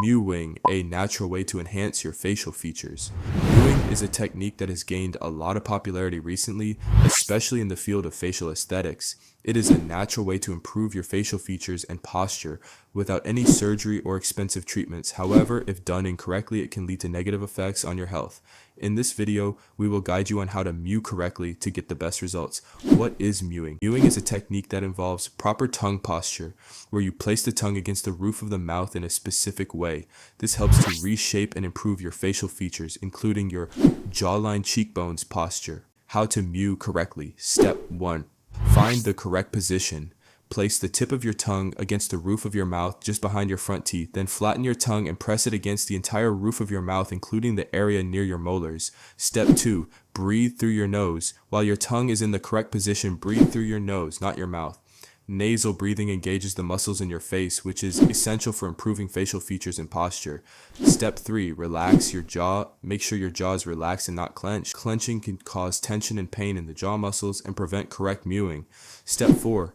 Mewing, a natural way to enhance your facial features. Mewing is a technique that has gained a lot of popularity recently, especially in the field of facial aesthetics. It is a natural way to improve your facial features and posture without any surgery or expensive treatments. However, if done incorrectly, it can lead to negative effects on your health. In this video, we will guide you on how to mew correctly to get the best results. What is mewing? Mewing is a technique that involves proper tongue posture, where you place the tongue against the roof of the mouth in a specific way. This helps to reshape and improve your facial features, including your jawline, cheekbones posture. How to mew correctly. Step 1. Find the correct position. Place the tip of your tongue against the roof of your mouth just behind your front teeth. Then flatten your tongue and press it against the entire roof of your mouth, including the area near your molars. Step 2. Breathe through your nose. While your tongue is in the correct position, breathe through your nose, not your mouth. Nasal breathing engages the muscles in your face, which is essential for improving facial features and posture. Step 3. Relax your jaw. Make sure your jaw is relaxed and not clenched. Clenching can cause tension and pain in the jaw muscles and prevent correct mewing. Step 4.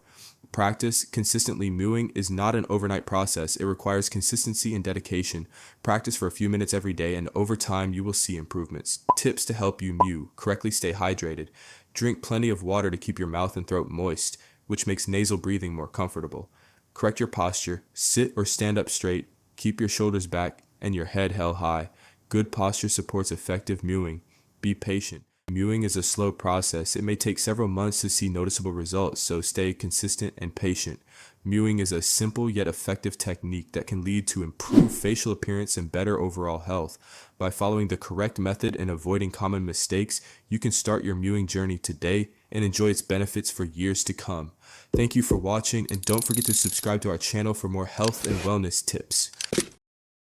Practice consistently. Mewing is not an overnight process. It requires consistency and dedication. Practice for a few minutes every day, and over time you will see improvements. Tips to help you mew correctly. Stay hydrated. Drink plenty of water to keep your mouth and throat moist, which makes nasal breathing more comfortable. Correct your posture. Sit or stand up straight. Keep your shoulders back and your head held high. Good posture supports effective mewing. Be patient. Mewing is a slow process. It may take several months to see noticeable results, so stay consistent and patient. Mewing is a simple yet effective technique that can lead to improved facial appearance and better overall health. By following the correct method and avoiding common mistakes, you can start your mewing journey today and enjoy its benefits for years to come. Thank you for watching, and don't forget to subscribe to our channel for more health and wellness tips.